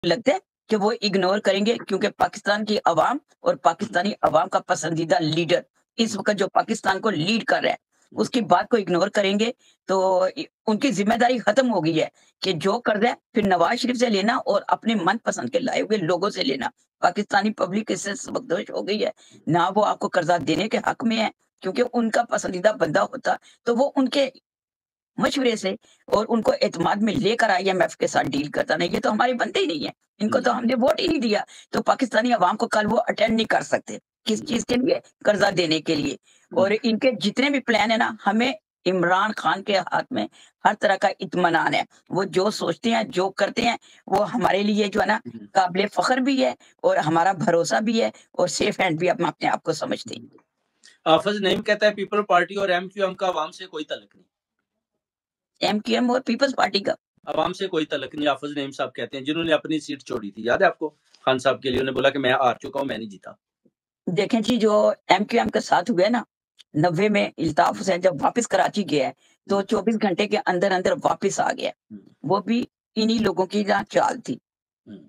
लगता है कि वो इग्नोर करेंगे, क्योंकि पाकिस्तान की अवाम और पाकिस्तानी अवाम का पसंदीदा लीडर इस वक़्त जो पाकिस्तान को लीड कर रहा है, उसकी बात को इग्नोर करेंगे तो उनकी ज़िम्मेदारी ख़त्म हो गई है कि जो कर्ज़ है फिर नवाज़ शरीफ से लेना और अपने मनपसंद के लाए हुए लोगों से लेना। पाकिस्तानी पब्लिक इससे सबकदोश हो गई है, ना वो आपको कर्ज़ा देने के हक़ में है, क्योंकि उनका पसंदीदा बंदा होता तो वो उनके मशवरे से और उनको एतमाद में लेकर आईएमएफ के साथ डील करता। नहीं, ये तो हमारे बनते ही नहीं है, इनको तो हमने वोट ही नहीं दिया, तो पाकिस्तानी अवाम को कल वो अटेंड नहीं कर सकते। किस चीज़ के लिए? कर्ज़ा देने के लिए। और इनके जितने भी प्लान है ना, हमें इमरान खान के हाथ में हर तरह का इत्मीनान है। वो जो सोचते हैं, जो करते हैं, वो हमारे लिए जो है ना काबिल फ़ख्र भी है और हमारा भरोसा भी है और सेफ हैंड भी हम अपने आप को समझते हैं। हाफिज नईम कहता है पीपल पार्टी और एमक्यूएम का अवाम से कोई तल्लुक नहीं। एमक्यूएम और पीपल्स पार्टी का अवाम से कोई तल्लुक नहीं, हाफिज नईम साहब कहते हैं, जिन्होंने अपनी सीट छोड़ी थी, याद है आपको? खान साहब के लिए उन्होंने बोला कि मैं हार चुका हूं, मैं नहीं जीता। देखें जी, जो एमक्यूएम के साथ हुआ है ना, 90 में इल्ताफ हुसैन जब वापस कराची गया है, तो 24 घंटे के अंदर-अंदर वापस आ गया। वो भी इन्हीं लोगों की जहाँ चाल थी।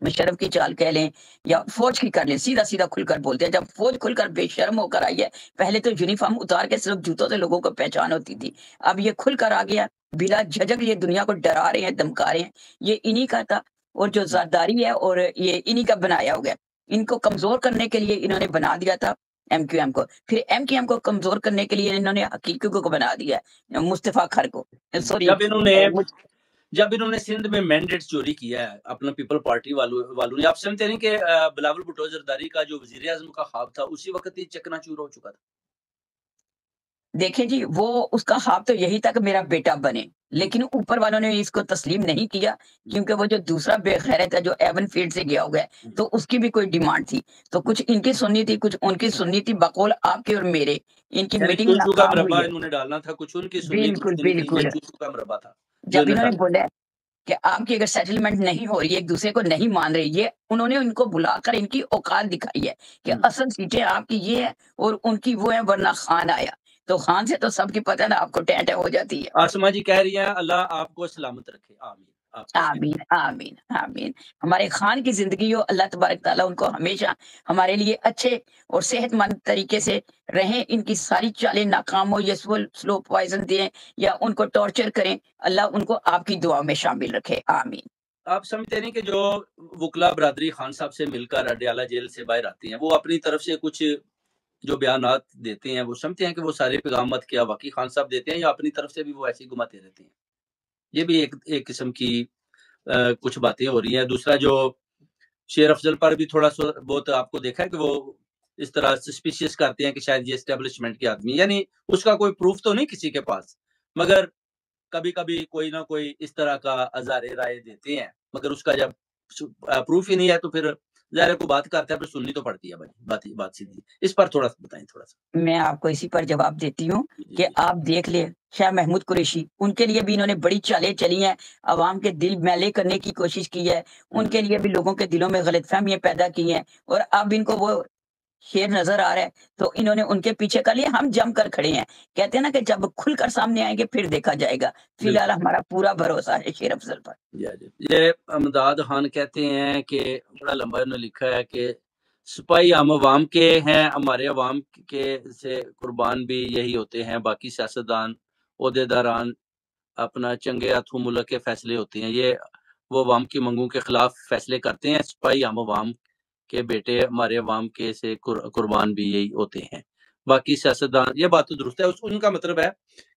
मुशर्रफ की चाल कह लें या फौज की कर लें, सीधा-सीधा खुलकर बोलते हैं। जब फौज खुलकर बेशर्म होकर आई है, पहले तो यूनिफ़ॉर्म उतार के सिर्फ जूतों से लोगों को पहचान होती थी। अब ये खुलकर आ गया, बिला झिझक ये दुनिया को डरा रहे हैं, धमका रहे हैं। ये इन्हीं का था और जो ज़रदारी है और ये इन्हीं का बनाया हुआ है। इनको कमज़ोर करने के लिए इन्होंने बना दिया था एमक्यूएम को। फिर एमक्यूएम को कमज़ोर करने के लिए इन्होंने हकीकी को बना दिया है, मुस्तफ़ा खर को। सॉरी जब इन्होंने सिंध में मैंडेट चोरी किया है अपना पीपल पार्टी वालों ने, आप समझते नहीं कि बिलावल भुट्टो जरदारी का जो वजीर आज़म का ख्वाब था उसी वक्त ही चकनाचूर हो चुका था? देखें जी, वो उसका ख्वाब तो यही था कि मेरा बेटा बने, लेकिन ऊपर वालों ने इसको तस्लीम नहीं किया, क्योंकि वो जो दूसरा बेगैरत है जो एवन फील्ड से गया हुआ है, तो उसकी भी कोई डिमांड थी। तो कुछ इनकी सुननी थी, कुछ उनकी सुननी थी, बकौल आपके और मेरे। इनकी मीटिंग चूचू का नाकाम हुई मरबा है। इन्होंने डालना था, कुछ उनकी सुननी थी, बिल्कुल, कुछ इनकी, बिल्कुल। ये चूचू का मरबा था जो जब इन्होंने डाला। बोला है कि आपकी अगर सेटलमेंट नहीं हो रही है, एक-दूसरे को नहीं मान रहे, ये उन्होंने उनको बुलाकर इनकी औकात दिखाई है कि असल सीटें आपकी ये है और उनकी वो है, वरना खान आया। तो खान से तो सबकी पता है ना, आपको टैं-टैं हो जाती है। आसमा जी कह रही हैं अल्लाह आपको सलामत रखे, आमीन। आमीन, आमीन, आमीन। हमारे खान की ज़िंदगी हो, अल्लाह तबारक तआला उनको हमेशा हमारे लिए अच्छे और सेहतमंद तरीके से रहें, इनकी सारी चालें नाकाम हो, ये स्लो पॉइज़न दें या उनको टॉर्चर करें, अल्लाह उनको आपकी दुआ में शामिल रखे। आमीन। आप समझते नहीं कि जो वकला बरादरी खान साहब से मिलकर अडयाला जेल से बाहर आती हैं, वो अपनी तरफ से कुछ जो बयानात देते हैं, वो समझते हैं कि वो सारे पैगाम क्या वाकई खान साहब देते हैं या अपनी तरफ से भी वो ऐसे ही घुमाते रहते हैं? ये भी एक किस्म की कुछ बातें हो रही हैं। दूसरा जो शेर अफजल पर भी थोड़ा सा बहुत आपको देखा है कि वो इस तरह सस्पिशियस करते हैं कि शायद ये एस्टेब्लिशमेंट के आदमी, यानी उसका कोई प्रूफ तो नहीं किसी के पास, मगर कभी कभी कोई ना कोई इस तरह का अज़ारे राय देते हैं, मगर उसका जब प्रूफ ही नहीं है तो फिर ज़ाहिर है कोई बात करता है, फिर सुननी तो पड़ती है भाई, बात सीधी। इस पर थोड़ा सा बताएं, थोड़ा सा। मैं आपको इसी पर जवाब देती हूँ कि आप देख ले शाह महमूद कुरैशी, उनके लिए भी इन्होंने बड़ी चालें चली हैं, अवाम के दिल मैले करने की कोशिश की है, उनके लिए भी लोगों के दिलों में गलतफहमियां पैदा की हैं और अब इनको वो शेर नजर आ रहा है, तो इन्होंने उनके पीछे कर लिया। हम जम कर खड़े हैं, कहते हैं ना कि जब खुलकर सामने आएंगे फिर देखा जाएगा। फिलहाल हमारा पूरा भरोसा है शेर अफजल पर। ये अमदाद खान कहते हैं कि बड़ा लंबा इन्होंने लिखा है कि सिपाही हम अवाम के हैं, हमारे अवाम के से कुर्बान भी यही होते हैं, बाकी सियासतदान ओहदेदारान अपना चंगे हाथों मुल्क के फैसले होते हैं, ये वो अवाम की मंगों के खिलाफ फैसले करते हैं। सिपाही हम अवाम के बेटे, हमारे अवाम के से कुर्बान भी यही होते हैं, बाकी सियासतदान। ये बात तो दुरुस्त है, उनका मतलब है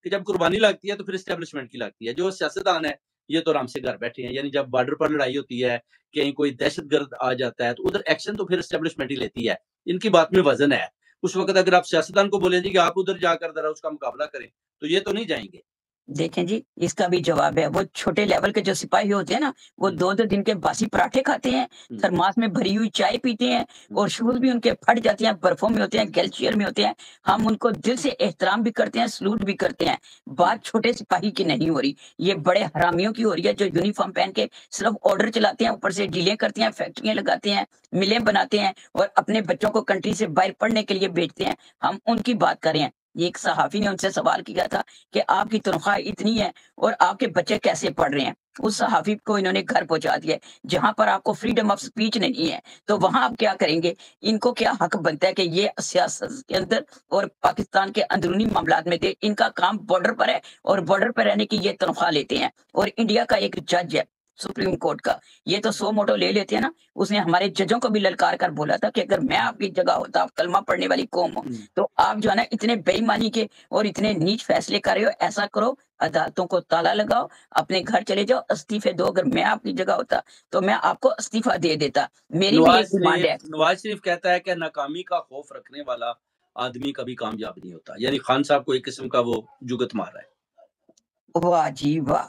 कि जब कुर्बानी लगती है तो फिर एस्टेब्लिशमेंट की लगती है। जो सियासतदान है ये तो आराम से घर बैठे हैं, यानी जब बॉर्डर पर लड़ाई होती है, कहीं कोई दहशतगर्द आ जाता है तो उधर एक्शन तो फिर एस्टेब्लिशमेंट ही लेती है। इनकी बात में वजन है। उस वक्त अगर आप सियासतदान को बोले जी कि आप उधर जाकर जरा उसका मुकाबला करें, तो ये तो नहीं जाएंगे। देखें जी, इसका भी जवाब है। वो छोटे लेवल के जो सिपाही होते हैं ना, वो 2-2 दिन के बासी पराठे खाते हैं, थर्मास में भरी हुई चाय पीते हैं और शूज़ भी उनके फट जाते हैं, बर्फ़ों में होते हैं, गैलचियर में होते हैं। हम उनको दिल से एहतराम भी करते हैं, सैल्यूट भी करते हैं। बात छोटे सिपाही की नहीं हो रही, ये बड़े हरामियों की हो रही है जो यूनिफ़ॉर्म पहन के सिर्फ़ ऑर्डर चलाते हैं, ऊपर से डीलें करते हैं, फैक्ट्रियाँ लगाते हैं, मिलें बनाते हैं और अपने बच्चों को कंट्री से बाहर पढ़ने के लिए भेजते हैं। हम उनकी बात कर रहे हैं। ایک صحافی نے انसे سوال کیا تھا کہ آپ کی تنخواہ اتنی ہے اور آپ کے بچے کیسے پڑھ رہے ہیں. اس صحافی کو انہوں نے گھر پہنچا دیا ہے. جہاں پر آپ کو فریڈم آف سپیچ نہیں ہے تو وہاں آپ کیا کریں گے؟ ان کو کیا حق بنتا ہے کہ یہ سیاست کے اندر اور پاکستان کے اندرونی معاملات میں دے؟ ان کا کام بارڈر پر ہے اور بارڈر پر رہنے کی یہ تنخواہ لیتے ہیں. اور انڈیا کا ایک جج ہے سپریم کورٹ کا, یہ تو 100 موٹو لے لیتے ہیں نا. اس نے ہمارے ججوں کو بھی للکار کر بولا تھا کہ اگر میں آپ کی جگہ ہوتا, آپ کلمہ پڑھنے والی قوم ہو, تو آپ جو ہے نا اتنے بے ایمانی کے اور اتنے نیچ فیصلے کر رہے ہو, ایسا کرو عدالتوں کو تالا لگاؤ, اپنے گھر چلے جاؤ, استعفے دو. اگر میں آپ کی جگہ ہوتا تو میں آپ کو استعفیٰ دے دیتا. میری بھی ایک ڈیمانڈ ہے. نواز شریف کہتا ہے کہ ناکامی کا خوف رکھنے والا آدمی کبھی کامیاب نہیں ہوتا, یعنی خان صاحب کو ایک قسم کا وہ جگت مار رہا ہے. واہ جی واہ,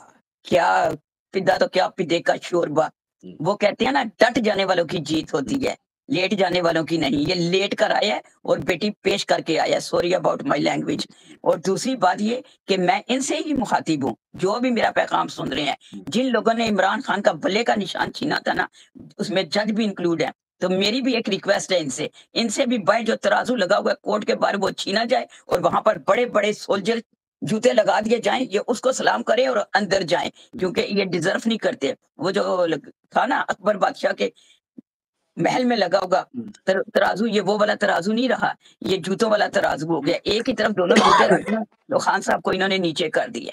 کیا پدا تو کیا پدے کا شوربا. وہ کہتے ہیں نا ڈٹ جانے والوں کی جیت ہوتی ہے, لیٹ جانے والوں کی نہیں. یہ لیٹ کر آیا ہے اور بیٹی پیش کر کے آیا. Sorry about my language. اور دوسری بات یہ کہ میں ان سے ہی مخاطب ہوں جو بھی میرا پیغام سن رہے ہیں. جن لوگوں نے عمران خان کا بلے کا نشان چھینا تھا نا, اس میں جج بھی انکلوڈ ہے. تو میری بھی ایک ریکویسٹ ہے ان سے بھی بھائی جو ترازو لگا ہوا ہے کورٹ کے باہر وہ چھینا جائے اور وہاں پر بڑے بڑے سولجر جوتے لگا دیے جائیں, یہ اس کو سلام کرے اور اندر جائیں, کیونکہ یہ ڈیزرو نہیں کرتے. وہ جو تھا نا اکبر بادشاہ کے محل میں لگا ہوگا ترازو, یہ وہ والا ترازو نہیں رہا, یہ جوتوں والا ترازو ہو گیا. ایک ہی طرف دونوں جوتے رکھنا, تو خان صاحب کو انہوں نے نیچے کر دیے.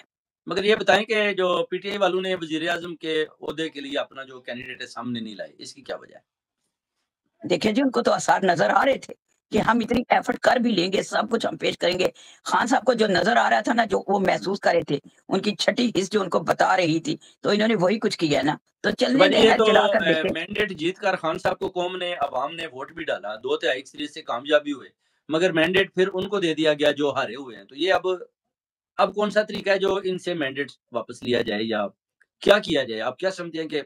مگر یہ بتائیں کہ جو پی ٹی آئی والوں نے وزیر اعظم کے عہدے کے لیے اپنا جو کینڈیڈیٹ ہے سامنے نہیں لائے, اس کی کیا وجہ ہے؟ دیکھیں جی, ان کو تو آثار نظر آ رہے تھے کہ ہم اتنی ایفرٹ کر بھی لیں گے, سب کچھ ہم پیش کریں گے. خان صاحب کو جو نظر آ رہا تھا نا, جو وہ محسوس کر رہے تھے, ان کی چھٹی حص جو ان کو بتا رہی تھی, تو انہوں نے وہی کچھ کیا نا. تو چلنے دیں, یہ ہے تو چلا کر دیکھیں. مینڈیٹ جیت کر خان صاحب کو قوم نے, عوام نے ووٹ بھی ڈالا, 2/3 اکثریت سے کامیابی ہوئے, مگر مینڈیٹ پھر ان کو دے دیا گیا جو ہارے ہوئے ہیں. تو یہ اب کون سا طریقہ ہے جو ان سے مینڈیٹ واپس لیا جائے, یا کیا کیا جائے؟ آپ کیا سمجھتے ہیں کہ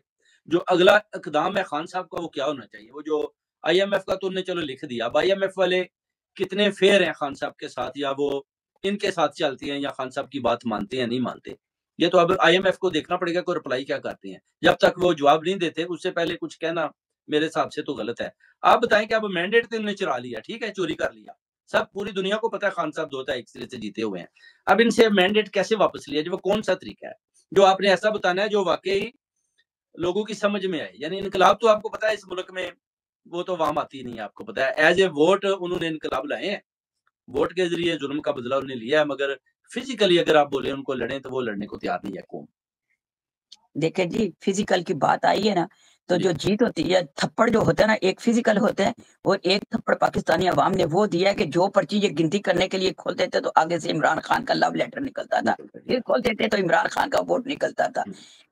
جو اگلا اقدام ہے خان صاحب کا وہ کیا ہونا چاہیے؟ وہ جو آئی ایم ایف کا تو انہوں نے چلو لکھ دیا, اب آئی ایم ایف والے کتنے فیئر ہیں خان صاحب کے ساتھ, یا وہ ان کے ساتھ چلتے ہیں, یا خان صاحب کی بات مانتے ہیں نہیں مانتے؟ یہ تو اب آئی ایم ایف کو دیکھنا پڑے گا, کوئی رپلائی کیا کرتے ہیں. جب تک وہ جواب نہیں دیتے اس سے پہلے کچھ کہنا میرے حساب سے تو غلط ہے. آپ بتائیں کہ اب مینڈیٹ تو انہوں نے چرا لیا, ٹھیک ہے, چوری کر لیا, سب پوری دنیا کو پتا ہے خان صاحب 2/3 اکثریت سے جیتے ہوئے ہیں. اب ان سے مینڈیٹ کیسے واپس لیا جائے؟ وہ کون سا طریقہ ہے جو آپ نے ایسا بتانا ہے جو واقعی لوگوں کی سمجھ میں آئے؟ یعنی انقلاب تو آپ کو پتا ہے اس ملک میں وہ تو عوام آتی نہیں ہے, آپ کو پتا ہے. ایز اے ووٹ انہوں نے انقلاب لائے ہیں, ووٹ کے ذریعے ظلم کا بدلہ انہوں نے لیا ہے, مگر فزیکلی اگر آپ بولیں ان کو لڑیں تو وہ لڑنے کو تیار نہیں ہے قوم. دیکھیں جی, فزیکل کی بات آئی ہے نا, تو جو جیت ہوتی ہے, تھپڑ جو ہوتا ہے نا, ایک فزیکل ہوتا ہے اور ایک تھپڑ پاکستانی عوام نے وہ دیا ہے کہ جو پرچی یہ گنتی کرنے کے لیے کھولتے تھے تو آگے سے عمران خان کا لو لیٹر نکلتا تھا, پھر کھولتے تھے تو عمران خان کا ووٹ نکلتا تھا.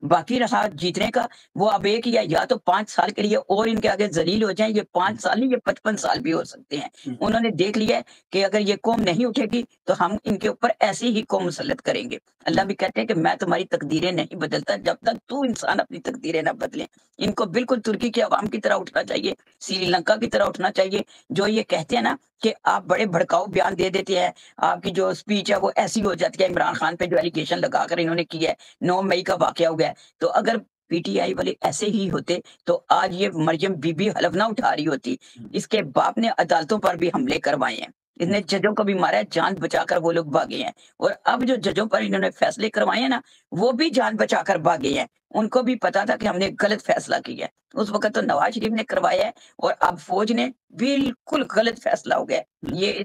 باقی رہا جیتنے کا, وہ اب ایک یا تو 5 سال کے لیے اور ان کے آگے ذلیل ہو جائیں. یہ 5 سال نہیں, یہ 55 سال بھی ہو سکتے ہیں. انہوں نے دیکھ لیا ہے کہ اگر یہ قوم نہیں اٹھے گی تو ہم ان کے اوپر ایسی ہی قوم مسلط کریں گے. اللہ بھی کہتے ہیں کہ میں تمہاری تقدیریں نہیں بدلتا جب تک تو انسان اپنی تقدیریں نہ بدلے. ان کو بالکل ترکی کے عوام کی طرح اٹھنا چاہیے, سری لنکا کی طرح اٹھنا چاہیے, جو یہ کہتے ہیں نا کہ آپ بڑے بھڑکاؤ بیان دے دیتے ہیں, آپ کی جو سپیچ ہے وہ ایسی ہو جاتی ہے. عمران خان پہ جو ایلیگیشن لگا کر انہوں نے کیا ہے, 9 مئی کا واقعہ ہو گیا, تو اگر پی ٹی آئی والے ایسے ہی ہوتے تو آج یہ مریم بی بی حلف نہ اٹھا رہی ہوتی. اس کے باپ نے عدالتوں پر بھی حملے کروائے ہیں, اس نے ججوں کو بھی مارا ہے, جان بچا کر وہ لوگ بھاگے ہیں. اور اب جو ججوں پر انہوں نے فیصلے کروائے ہیں نا, وہ بھی جان بچا کر بھاگے ہیں. ان کو بھی پتا تھا کہ ہم نے غلط فیصلہ کیا ہے. اس وقت تو نواز شریف نے کروایا ہے, اور اب فوج نے بالکل غلط فیصلہ ہو گیا. یہ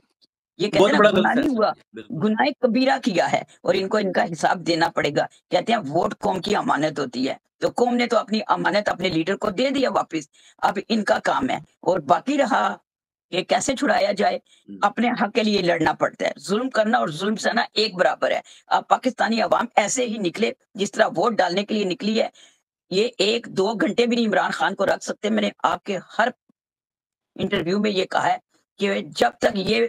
کہتے ہیں نا گناہ نہیں ہوا, گناہ کبیرہ کیا ہے, اور ان کو ان کا حساب دینا پڑے گا. کہتے ہیں ووٹ قوم کی امانت ہوتی ہے, تو قوم نے تو اپنی امانت اپنے لیڈر کو دے دیا واپس, اب ان کا کام ہے. اور باقی رہا کہ کیسے چھڑایا جائے, اپنے حق کے لیے لڑنا پڑتا ہے. ظلم کرنا اور ظلم سہنا ایک برابر ہے. اب پاکستانی عوام ایسے ہی نکلے جس طرح ووٹ ڈالنے کے لیے نکلی ہے. یہ 1-2 گھنٹے بھی نہیں عمران خان کو رکھ سکتے. میں نے آپ کے ہر انٹرویو میں یہ کہا ہے کہ جب تک یہ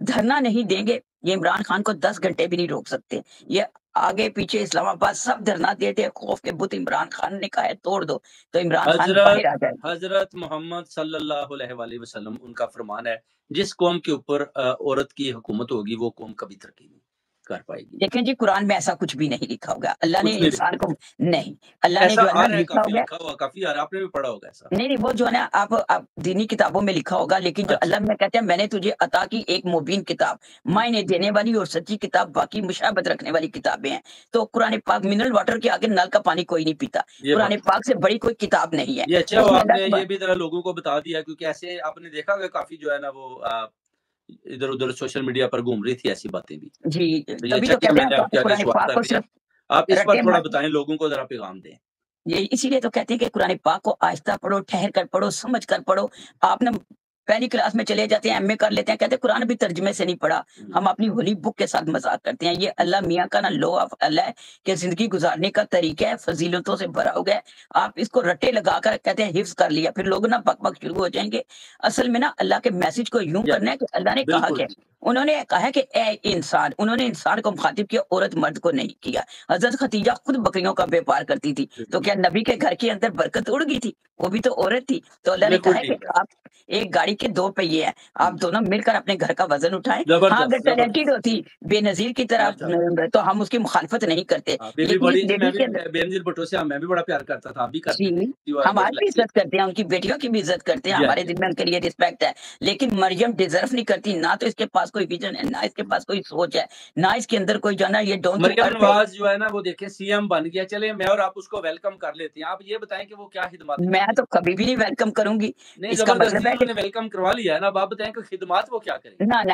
دھرنا نہیں دیں گے, یہ عمران خان کو 10 گھنٹے بھی نہیں روک سکتے. یہ آگے پیچھے اسلام آباد سب دھرنا دیتے, خوف کے بت عمران خان نے کہا ہے توڑ دو, تو عمران خان باہر آ جائے. حضرت محمد صلی اللہ علیہ وسلم ان کا فرمان ہے, جس قوم کے اوپر عورت کی حکومت ہوگی وہ قوم کبھی ترقی نہیں. कर पाएगी। देखें जी, कुरान में ऐसा कुछ भी नहीं लिखा होगा। अल्लाह ने कुछ नहीं इंसान लिखा को नहीं, अल्लाह ने ऐसा जो है आ ना रहा है, लिखा काफी होगा लिखा हुआ, काफी आ रहा है, आपने भी पढ़ा होगा ऐसा। नहीं, वो जो है ना आप दीनी किताबों में लिखा होगा, लेकिन जो अच्छा अल्लाह में कहते हैं मैंने तुझे अता की एक मुबीन किताब, मायने देने वाली और सच्ची किताब, बाकी मुशाबत रखने वाली किताबें हैं। तो कुरान पाक मिनरल वाटर के आगे नल का पानी कोई नहीं पीता। ये कुरान बात पाक से बड़ी कोई किताब नहीं है। ये अच्छा हुआ उसमें अल्लाह आपने तबा ये भी जरा लोगों को बता दिया, क्योंकि ऐसे आपने देखा होगा काफी जो है ना वो इधर उधर सोशल मीडिया पर घूम रही थी ऐसी बातें भी। जी, तो ये तभी अच्छा तो किया कहते हैं मैंने आपके आगे कुरान सवाल पाक कर को दिया। सिर्फ आप इस पर रटे थोड़ा मत बताएं, लोगों को जरा पैगाम दें। ये इसीलिए तो कहते हैं कि कुरान पाक को आहिस्ता पढ़ो, ठहर कर पढ़ो, समझ कर पढ़ो। आप ना पहली क्लास में चले जाते हैं, एमए कर लेते हैं, कहते हैं कुरान भी तर्जुमे से नहीं पढ़ा। हम अपनी होली बुक के साथ मज़ाक करते हैं। ये अल्लाह मियाँ का ना लॉ ऑफ अल्लाह है कि ज़िंदगी गुज़ारने का तरीका है, फ़ज़ीलतों से भरा हुआ है। आप इसको रट्टे लगाकर कहते हैं हिफ्ज़ कर लिया, फिर लोग ना बक-बक शुरू हो जाएँगे। असल में ना अल्लाह के मैसेज को यूँ या करना है कि अल्लाह ने कहा बिल्कुल क्या है? ठीक है। उन्होंने कहा है कि ए इंसान, उन्होंने इंसान को मुखातिब किया, औरत मर्द को नहीं किया। हज़रत खदीजा खुद बकरियों का व्यापार करती थी, तो क्या नबी के घर के अंदर बरकत उड़ गई थी? वो भी तो औरत थी। तो अल्लाह ने कहा बिल्कुल है कि ठीक है। आप एक गाड़ी के 2 पहिए हैं, आप दोनों मिलकर अपने घर का वज़न उठाएँ। हाँ, अगर जबरदस्त टैलेंटेड जबरदस्त होती, बेनज़ीर की तरह माशाल्लाह। तो हम उसकी मुखालफत नहीं करते। आप भी लेकिन इस बड़ी जी, लेडी मैं भी के अंदर बेनज़ीर भुट्टो से मैं भी बड़ा प्यार करता था, आप भी करते थे, जी, अच्छी बात बड़ी हमारी भी लगती है। इज़्ज़त करते हैं, उनकी बेटियों की भी इज़्ज़त करते हैं, जी हाँ, हमारे जी दिल हाँ। में उनके लिए रिस्पेक्ट है। लेकिन मरियम डिज़र्व नहीं करती, ना तो इसके पास कोई विज़न है, ना इसके पास कोई सोच है, ना इसके अंदर कोई जो है ना ये डाउन टू मरियम अर्थ है। नवाज़ जो है ना वो देखें सीएम बन गया, चले मैं और आप उसको वेलकम कर लेते हैं। आप ये बताएँ कि वो क्या खिदमतें मैं करेंगे? तो कभी भी नहीं वेलकम करूँगी। नहीं, इसका मतलब ज़बरदस्ती है कि उन्होंने वेलकम करवा लिया है ना, अब आप बताएँ कि खिदमत वो क्या करेंगे? ना